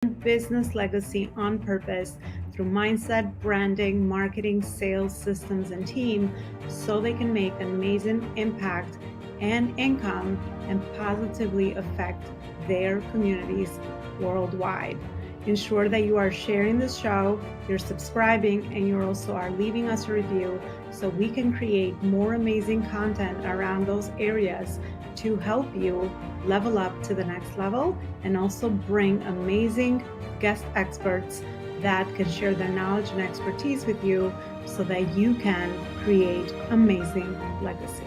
business legacy on purpose through mindset, branding, marketing, sales, systems, and team so they can make an amazing impact and income and positively affect their communities worldwide. Ensure that you are sharing this show, you're subscribing, and you also are leaving us a review so we can create more amazing content around those areas to help you level up to the next level and also bring amazing guest experts that can share their knowledge and expertise with you so that you can create amazing legacy.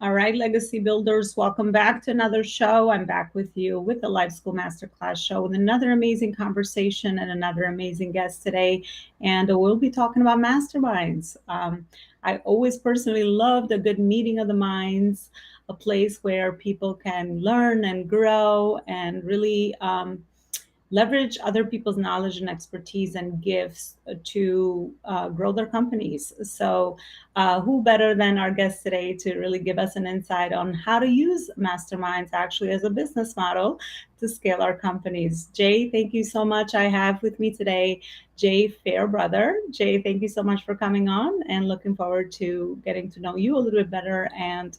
All right, legacy builders, welcome back to another show. I'm back with you with the Life School Masterclass show with another amazing conversation and another amazing guest today. And we'll be talking about masterminds. I always personally loved a good meeting of the minds, a place where people can learn and grow and really leverage other people's knowledge and expertise and gifts to grow their companies. So, who better than our guest today to really give us an insight on how to use masterminds actually as a business model to scale our companies? Jay, thank you so much. I have with me today Jay Fairbrother. Jay, thank you so much for coming on and looking forward to getting to know you a little bit better and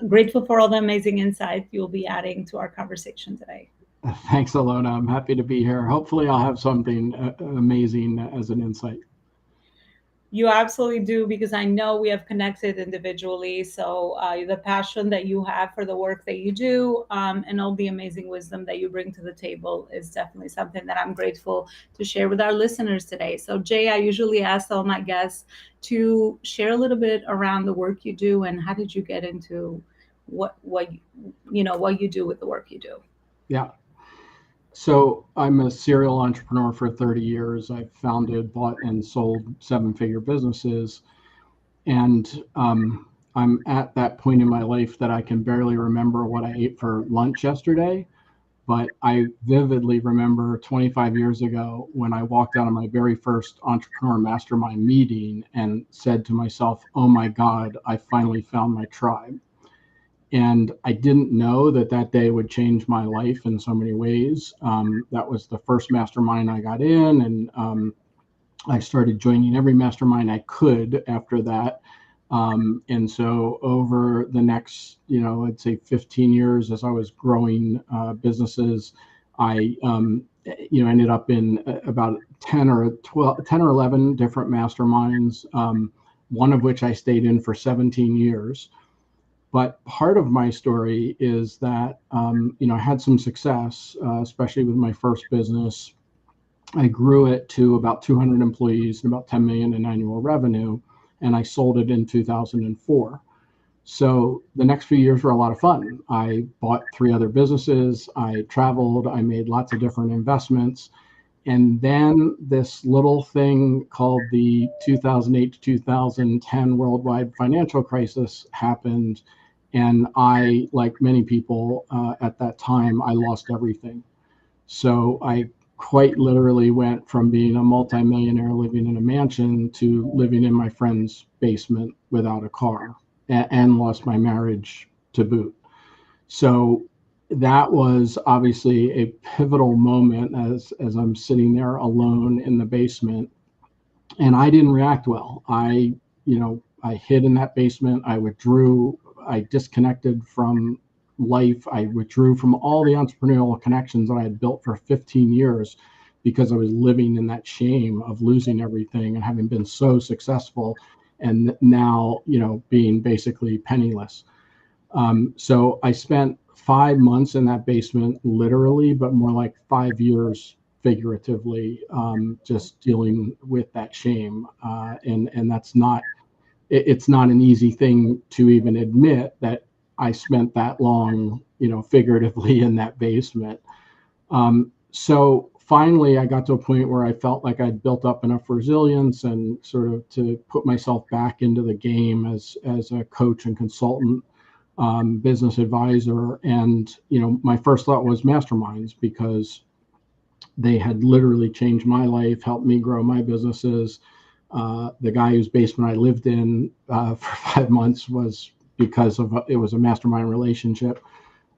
grateful for all the amazing insight you'll be adding to our conversation today. Thanks, Elona. I'm happy to be here. Hopefully, I'll have something amazing as an insight. You absolutely do, because I know we have connected individually. So the passion that you have for the work that you do and all the amazing wisdom that you bring to the table is definitely something that I'm grateful to share with our listeners today. So Jay, I usually ask all my guests to share a little bit around the work you do and how did you get into what you do with the work you do. Yeah. So I'm a serial entrepreneur for 30 years. I've founded, bought, and sold seven-figure businesses. And I'm at that point in my life that I can barely remember what I ate for lunch yesterday. But I vividly remember 25 years ago when I walked out of my very first entrepreneur mastermind meeting and said to myself, oh my God, I finally found my tribe. And I didn't know that that day would change my life in so many ways. That was the first mastermind I got in, and I started joining every mastermind I could after that. And so over the next, I'd say 15 years, as I was growing businesses, I, ended up in about 10 or 12, 10 or 11 different masterminds, one of which I stayed in for 17 years. But part of my story is that, I had some success, especially with my first business. I grew it to about 200 employees and about 10 million in annual revenue, and I sold it in 2004. So the next few years were a lot of fun. I bought 3 other businesses, I traveled, I made lots of different investments. And then this little thing called the 2008 to 2010 worldwide financial crisis happened. And I, like many people at that time, I lost everything. So I quite literally went from being a multimillionaire living in a mansion to living in my friend's basement without a car and lost my marriage to boot. So that was obviously a pivotal moment as I'm sitting there alone in the basement, and I didn't react well. I hid in that basement. I withdrew. I disconnected from life. I withdrew from all the entrepreneurial connections that I had built for 15 years because I was living in that shame of losing everything and having been so successful and now, being basically penniless. So I spent 5 months in that basement, literally, but more like 5 years figuratively, just dealing with that shame. And that's not, it's not an easy thing to even admit that I spent that long, figuratively in that basement. So finally, I got to a point where I felt like I'd built up enough resilience and sort of to put myself back into the game as a coach and consultant, business advisor. And, my first thought was masterminds because they had literally changed my life, helped me grow my businesses. The guy whose basement I lived in for 5 months was because of it was a mastermind relationship.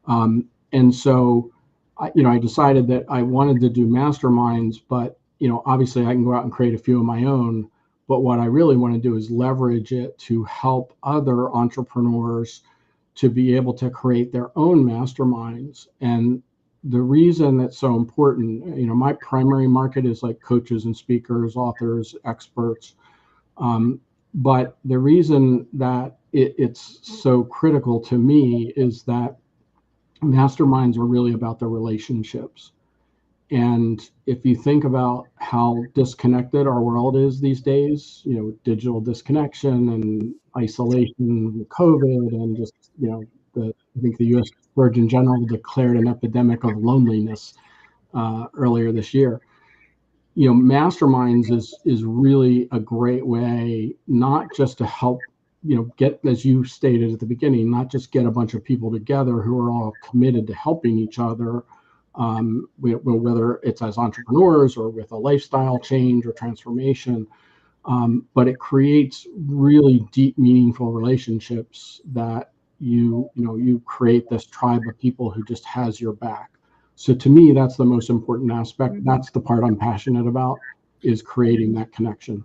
And so, I decided that I wanted to do masterminds, but, obviously I can go out and create a few of my own. But what I really want to do is leverage it to help other entrepreneurs to be able to create their own masterminds. And the reason that's so important, my primary market is like coaches and speakers, authors, experts. But the reason that it's so critical to me is that masterminds are really about the relationships. And if you think about how disconnected our world is these days, digital disconnection and isolation with COVID, and just, I think the U.S. Surgeon General declared an epidemic of loneliness earlier this year. Masterminds is really a great way, not just to help, get, as you stated at the beginning, not just get a bunch of people together who are all committed to helping each other, whether it's as entrepreneurs or with a lifestyle change or transformation, but it creates really deep, meaningful relationships that you create this tribe of people who just has your back. So to me, that's the most important aspect. That's the part I'm passionate about, is creating that connection.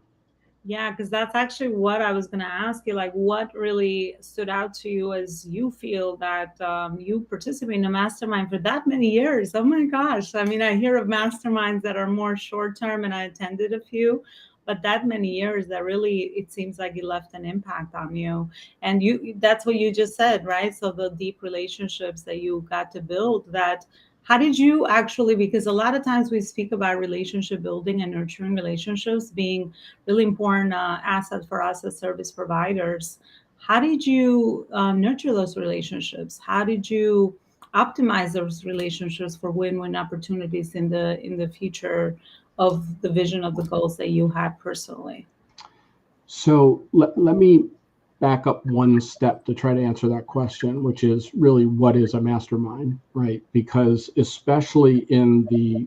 Yeah, because that's actually what I was going to ask you. Like, what really stood out to you as you feel that you participate in a mastermind for that many years? Oh my gosh. I mean, I hear of masterminds that are more short term, and I attended a few, but that many years, that really, it seems like it left an impact on you. And that's what you just said, right? So the deep relationships that you got to build, that how did you actually, because a lot of times we speak about relationship building and nurturing relationships being really important asset for us as service providers. How did you nurture those relationships? How did you optimize those relationships for win-win opportunities in the future of the vision of the goals that you had personally? So let me back up one step to try to answer that question, which is really, what is a mastermind, right? Because especially in the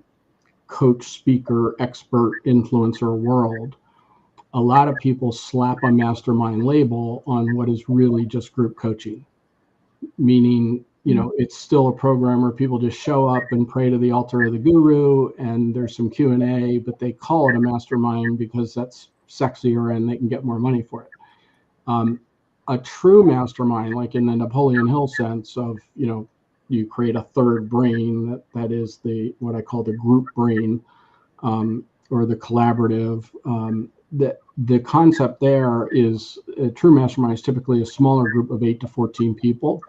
coach, speaker, expert, influencer world, a lot of people slap a mastermind label on what is really just group coaching, meaning, it's still a program where people just show up and pray to the altar of the guru, and there's some Q&A, but they call it a mastermind because that's sexier and they can get more money for it. A true mastermind, like in the Napoleon Hill sense of, you create a third brain that is what I call the group brain, or the collaborative. The concept there is, a true mastermind is typically a smaller group of 8 to 14 people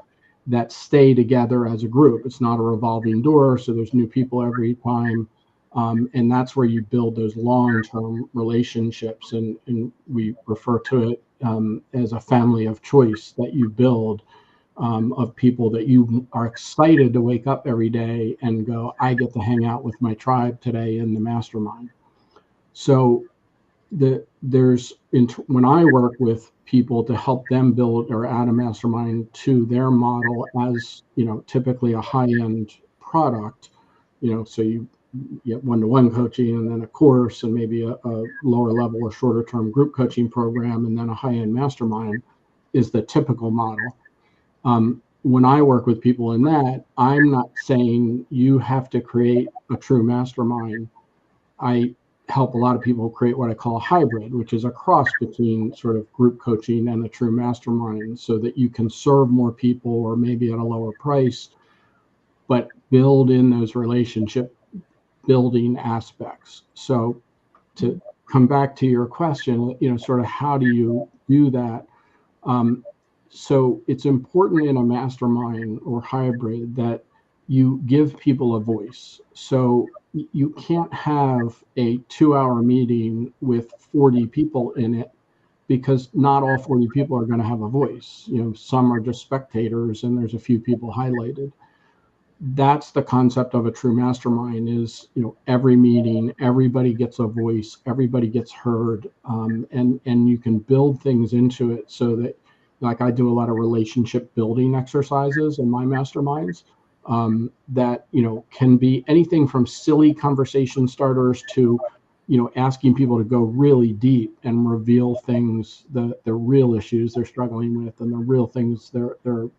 that stay together as a group. It's not a revolving door, so there's new people every time. And that's where you build those long-term relationships. And we refer to it as a family of choice that you build, of people that you are excited to wake up every day and go, I get to hang out with my tribe today in the mastermind. So when I work with people to help them build or add a mastermind to their model as, typically a high-end product, so you get one-to-one coaching and then a course and maybe a lower level or shorter term group coaching program and then a high-end mastermind is the typical model. When I work with people in that, I'm not saying you have to create a true mastermind. I help a lot of people create what I call a hybrid, which is a cross between sort of group coaching and a true mastermind, so that you can serve more people or maybe at a lower price, but build in those relationship building aspects. So to come back to your question, sort of how do you do that? So it's important in a mastermind or hybrid that you give people a voice. So you can't have a 2-hour meeting with 40 people in it, because not all 40 people are going to have a voice. Some are just spectators and there's a few people highlighted. That's the concept of a true mastermind is, every meeting, everybody gets a voice, everybody gets heard, and you can build things into it so that, like I do a lot of relationship building exercises in my masterminds, that, can be anything from silly conversation starters to, asking people to go really deep and reveal things, the real issues they're struggling with and the real things that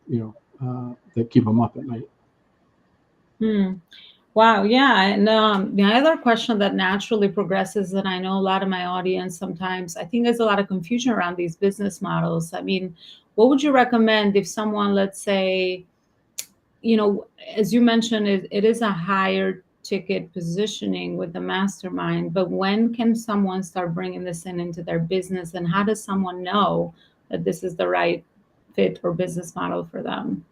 keep them up at night. Hmm. Wow, yeah. And the other question that naturally progresses, and I know a lot of my audience sometimes, I think there's a lot of confusion around these business models. I mean, what would you recommend if someone, let's say, as you mentioned, it is a higher ticket positioning with the mastermind, but when can someone start bringing this into their business, and how does someone know that this is the right fit or business model for them?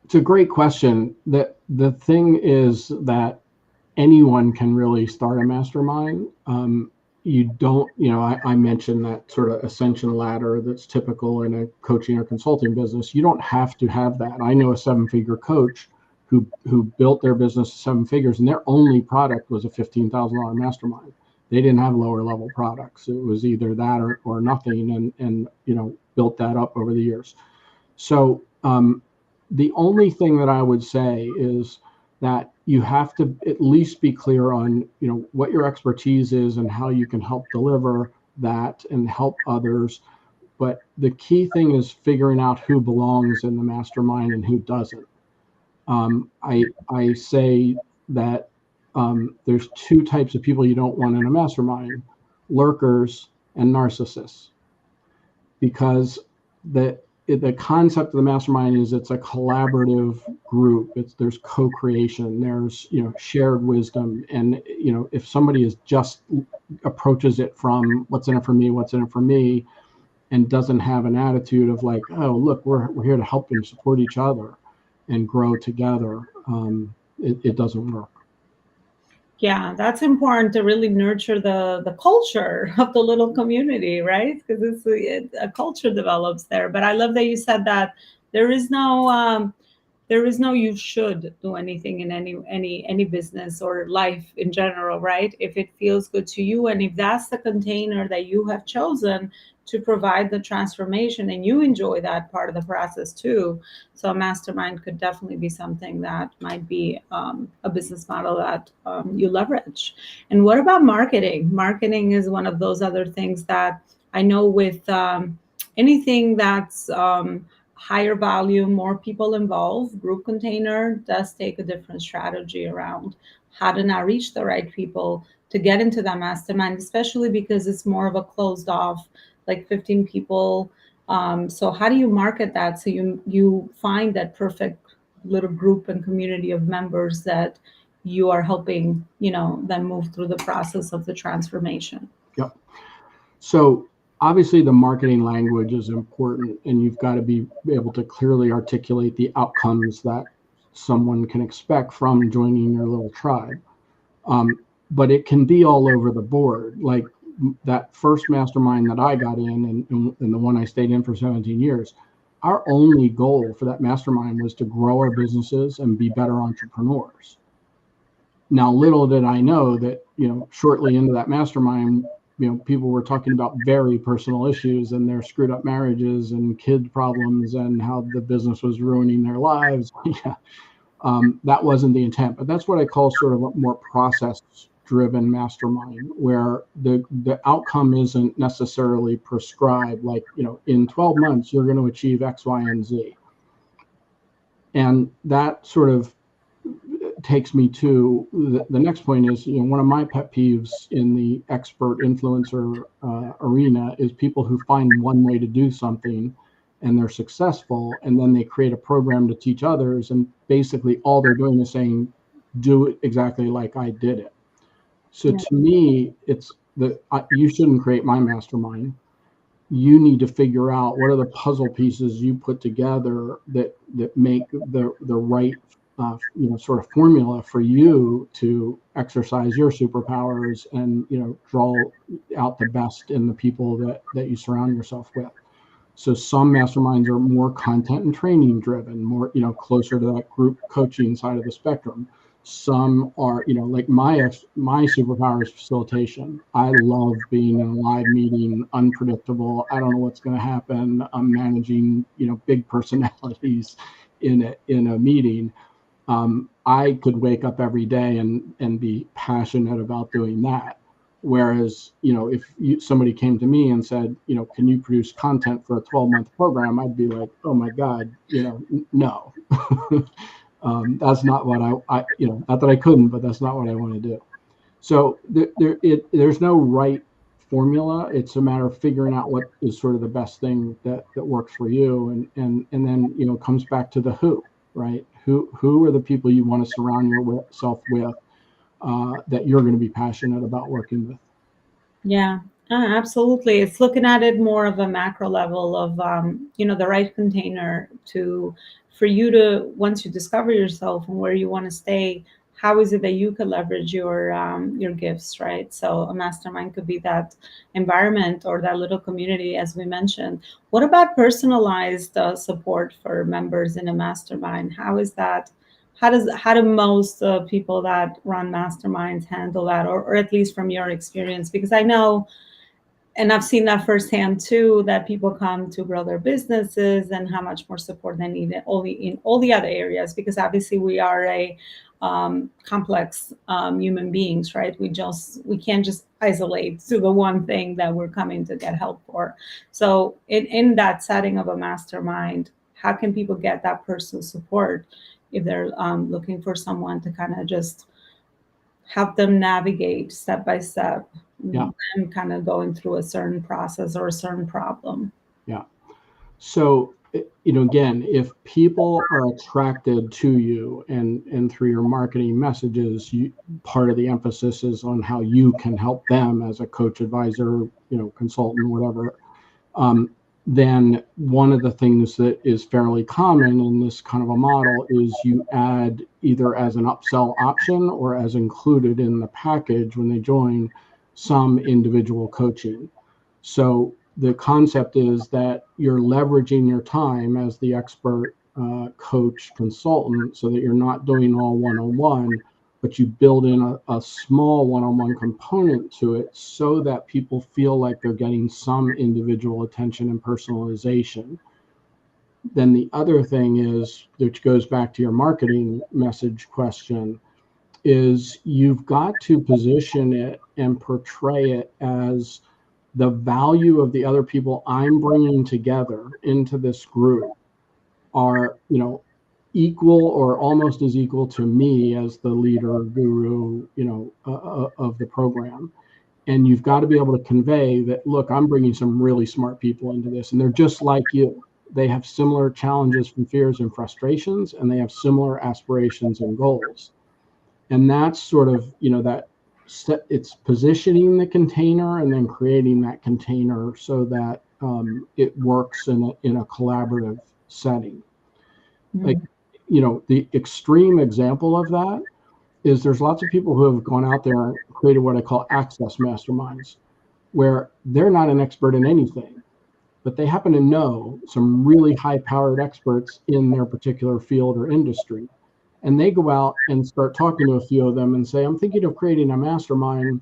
It's a great question. The thing is that anyone can really start a mastermind. You don't, I mentioned that sort of ascension ladder that's typical in a coaching or consulting business. You don't have to have that. I know a 7-figure coach who built their business to 7 figures, and their only product was a $15,000 mastermind. They didn't have lower level products. It was either that or nothing, and built that up over the years. So the only thing that I would say is that you have to at least be clear on what your expertise is and how you can help deliver that and help others. But the key thing is figuring out who belongs in the mastermind and who doesn't. I say that there's 2 types of people you don't want in a mastermind: lurkers and narcissists, because the concept of the mastermind is it's a collaborative group. There's co-creation, there's shared wisdom, and if somebody is just approaches it from what's in it for me, and doesn't have an attitude of like, oh look, we're here to help and support each other and grow together, it doesn't work. Yeah, that's important to really nurture the culture of the little community, right? Because a culture develops there. But I love that you said that there is no there is no you should do anything in any business or life in general, right? If it feels good to you, and if that's the container that you have chosen to provide the transformation, and you enjoy that part of the process too. So a mastermind could definitely be something that might be a business model that you leverage. And what about marketing? Marketing is one of those other things that I know with anything that's higher volume, more people involved, group container does take a different strategy around how to now reach the right people to get into that mastermind, especially because it's more of a closed off, like 15 people. So how do you market that so you find that perfect little group and community of members that you are helping, them move through the process of the transformation? Yep. So obviously the marketing language is important, and you've got to be able to clearly articulate the outcomes that someone can expect from joining your little tribe. But it can be all over the board. Like that first mastermind that I got in, and the one I stayed in for 17 years, our only goal for that mastermind was to grow our businesses and be better entrepreneurs. Now, little did I know that, shortly into that mastermind, people were talking about very personal issues and their screwed up marriages and kid problems and how the business was ruining their lives. Yeah. That wasn't the intent, but that's what I call sort of a more process-driven mastermind, where the outcome isn't necessarily prescribed. Like, in 12 months, you're going to achieve X, Y, and Z. And that sort of takes me to the next point is, one of my pet peeves in the expert influencer arena is people who find one way to do something and they're successful, and then they create a program to teach others, and basically all they're doing is saying, do it exactly like I did it. So Yeah. to me, it's you shouldn't create my mastermind. You need to figure out what are the puzzle pieces you put together that make the right sort of formula for you to exercise your superpowers and draw out the best in the people that you surround yourself with. So some masterminds are more content and training driven, more closer to that group coaching side of the spectrum. Some are like my superpower is facilitation. I love being in a live meeting, unpredictable. I don't know what's going to happen. I'm managing big personalities in a meeting. I could wake up every day and be passionate about doing that. Whereas, if somebody came to me and said, can you produce content for a 12-month program? I'd be like, oh my God, no. That's not what I not that I couldn't, but that's not what I want to do. So there's no right formula. It's a matter of figuring out what is sort of the best thing that works for you, and then comes back to the who, right? Who are the people you want to surround yourself with, that you're going to be passionate about working with. Yeah, absolutely. It's looking at it more of a macro level of, the right container for you to, once you discover yourself and where you want to stay, how is it that you could leverage your gifts, right? So a mastermind could be that environment or that little community, as we mentioned. What about personalized support for members in a mastermind? How is that? How do most people that run masterminds handle that, or at least from your experience? Because I know, and I've seen that firsthand too, that people come to grow their businesses and how much more support they need only in all the other areas, because obviously we are a complex human beings, right? We can't just isolate to the one thing that we're coming to get help for. So in that setting of a mastermind, how can people get that personal support if they're looking for someone to kind of just help them navigate step by step, Yeah. and kind of going through a certain process or a certain problem? Yeah. So, again, if people are attracted to you and through your marketing messages, part of the emphasis is on how you can help them as a coach, advisor, consultant, whatever. Then one of the things that is fairly common in this kind of a model is you add, either as an upsell option or as included in the package when they join, some individual coaching. So the concept is that you're leveraging your time as the expert coach consultant, so that you're not doing all one-on-one, but you build in a small one-on-one component to it, so that people feel like they're getting some individual attention and personalization. Then the other thing is, which goes back to your marketing message question, is you've got to position it and portray it as the value of the other people I'm bringing together into this group are, equal or almost as equal to me as the leader, guru, of the program. And you've got to be able to convey that, look, I'm bringing some really smart people into this, and they're just like you. They have similar challenges and fears and frustrations, and they have similar aspirations and goals. And that's sort of, that it's positioning the container and then creating that container so that it works in a collaborative setting. Like, the extreme example of that is there's lots of people who have gone out there and created what I call access masterminds, where they're not an expert in anything, but they happen to know some really high-powered experts in their particular field or industry. And they go out and start talking to a few of them and say, I'm thinking of creating a mastermind,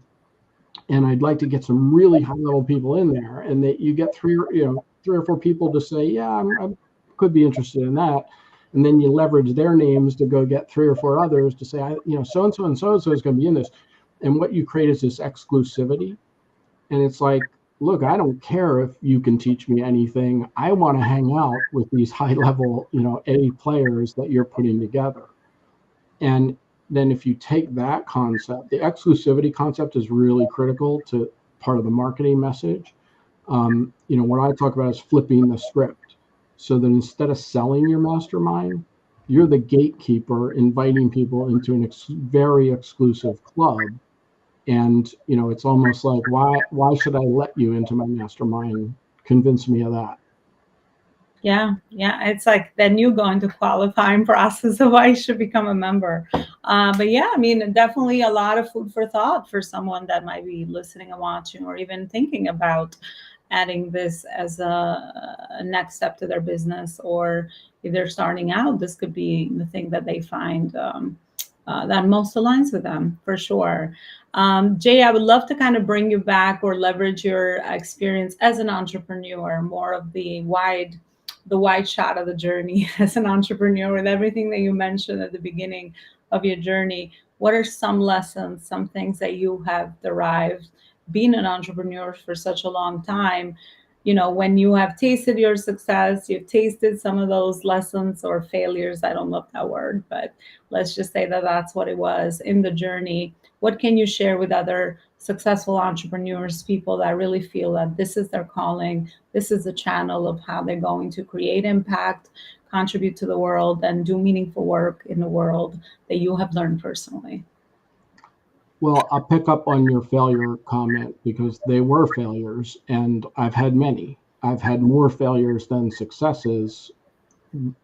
and I'd like to get some really high-level people in there. And that you get three or four people to say, yeah, I could be interested in that. And then you leverage their names to go get three or four others to say, so-and-so and so-and-so is going to be in this. And what you create is this exclusivity. And it's like, look, I don't care if you can teach me anything. I want to hang out with these high-level, A players that you're putting together. And then if you take that concept, the exclusivity concept is really critical to part of the marketing message. What I talk about is flipping the script. So that instead of selling your mastermind, you're the gatekeeper, inviting people into a very exclusive club. And, it's almost like, why should I let you into my mastermind? Convince me of that. Yeah, it's like then you go into qualifying process of why you should become a member. But yeah, I mean, definitely a lot of food for thought for someone that might be listening and watching, or even thinking about adding this as a next step to their business, or if they're starting out, this could be the thing that they find that most aligns with them, for sure. Jay, I would love to kind of bring you back or leverage your experience as an entrepreneur, more of the wide shot of the journey as an entrepreneur, with everything that you mentioned at the beginning of your journey. What are some lessons, some things that you have derived being an entrepreneur for such a long time, when you have tasted your success, you've tasted some of those lessons or failures. I don't love that word, but let's just say that that's what it was in the journey. What can you share with other successful entrepreneurs, people that really feel that this is their calling, this is the channel of how they're going to create impact, contribute to the world, and do meaningful work in the world that you have learned personally? Well, I'll pick up on your failure comment because they were failures, and I've had many. I've had more failures than successes.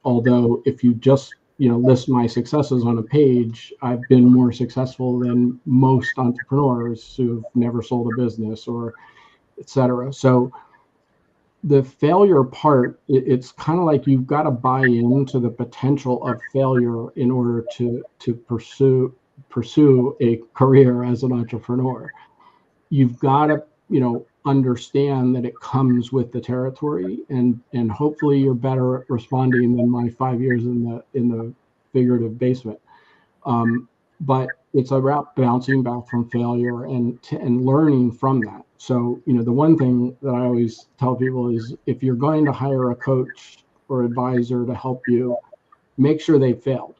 Although, if you just list my successes on a page, I've been more successful than most entrepreneurs who've never sold a business or etc. So the failure part, it's kind of like you've got to buy into the potential of failure in order to pursue a career as an entrepreneur. You've got to understand that it comes with the territory, and hopefully you're better at responding than my 5 years in the figurative basement. But it's about bouncing back from failure and learning from that. So, the one thing that I always tell people is, if you're going to hire a coach or advisor to help you, make sure they failed,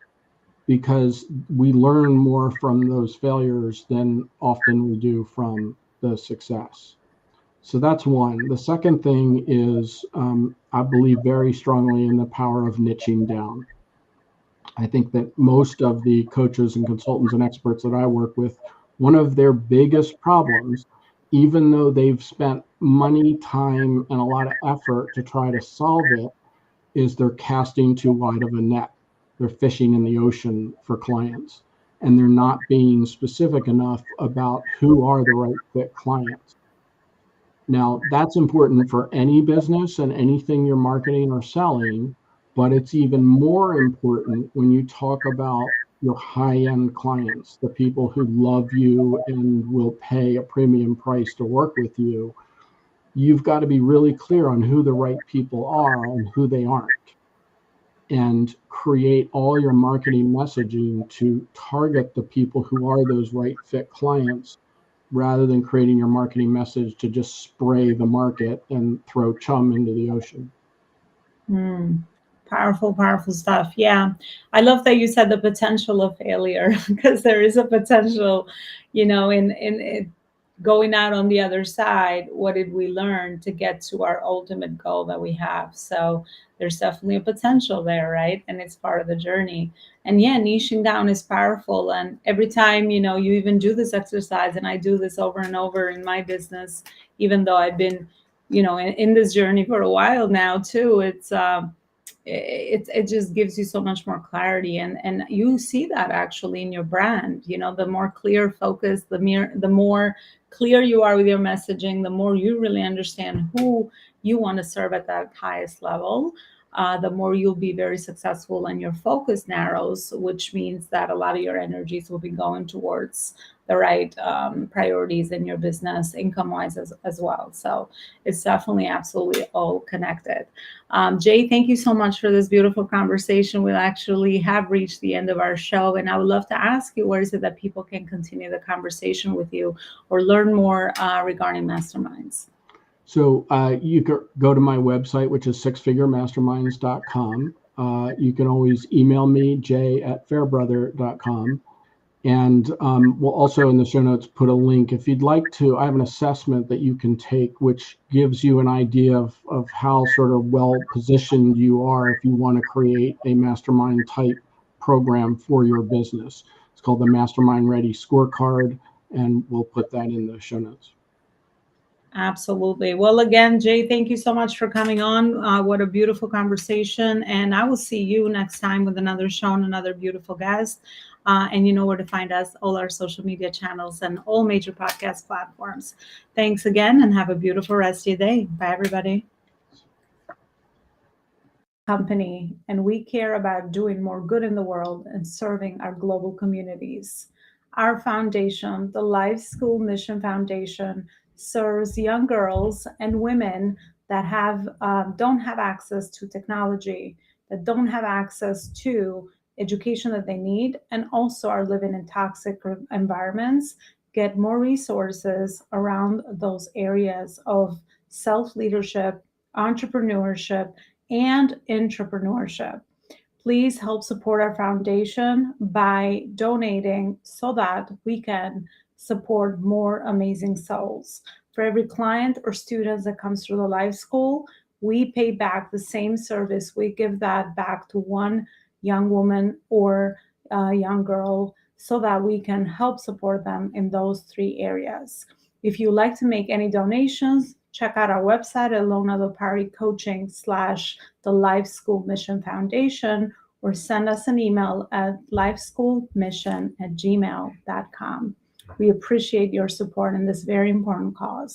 because we learn more from those failures than often we do from the success. So that's one. The second thing is, I believe very strongly in the power of niching down. I think that most of the coaches and consultants and experts that I work with, one of their biggest problems, even though they've spent money, time, and a lot of effort to try to solve it, is they're casting too wide of a net. They're fishing in the ocean for clients, and they're not being specific enough about who are the right fit clients. Now, that's important for any business and anything you're marketing or selling, but it's even more important when you talk about your high-end clients, the people who love you and will pay a premium price to work with you. You've got to be really clear on who the right people are and who they aren't, and create all your marketing messaging to target the people who are those right fit clients, rather than creating your marketing message to just spray the market and throw chum into the ocean. Powerful, powerful stuff. Yeah. I love that you said the potential of failure, because there is a potential, in going out on the other side. What did we learn to get to our ultimate goal that we have? So there's definitely a potential there, right? And it's part of the journey. And yeah, niching down is powerful. And every time, you even do this exercise, and I do this over and over in my business, even though I've been, in this journey for a while now too. It just gives you so much more clarity, and you see that actually in your brand. The more clear focus, the more clear you are with your messaging, the more you really understand who you want to serve at that highest level, the more you'll be very successful, and your focus narrows, which means that a lot of your energies will be going towards the right priorities in your business, income wise as well. So it's definitely absolutely all connected. Jay, thank you so much for this beautiful conversation. We actually have reached the end of our show, and I would love to ask you, where is it that people can continue the conversation with you or learn more regarding Masterminds? So you can go to my website, which is sixfiguremasterminds.com. You can always email me, jay@fairbrother.com. And we'll also in the show notes put a link. If you'd like to, I have an assessment that you can take, which gives you an idea of how sort of well positioned you are if you want to create a mastermind type program for your business. It's called the Mastermind Ready Scorecard, and we'll put that in the show notes. Absolutely. Well, again, Jay, thank you so much for coming on. What a beautiful conversation. And I will see you next time with another show and another beautiful guest. And you know where to find us, all our social media channels and all major podcast platforms. Thanks again, and have a beautiful rest of your day. Bye, everybody. Company, and we care about doing more good in the world and serving our global communities. Our foundation, the Life School Mission Foundation, serves young girls and women that don't have access to technology, that don't have access to education that they need, and also are living in toxic environments, get more resources around those areas of self-leadership, entrepreneurship, and entrepreneurship. Please help support our foundation by donating so that we can support more amazing souls. For every client or student that comes through the Life School, we pay back the same service. We give that back to one young woman or a young girl so that we can help support them in those three areas. If you'd like to make any donations, check out our website at Elona.Coaching/the Life School Mission Foundation, or send us an email at lifeschoolmission@gmail.com. We appreciate your support in this very important cause.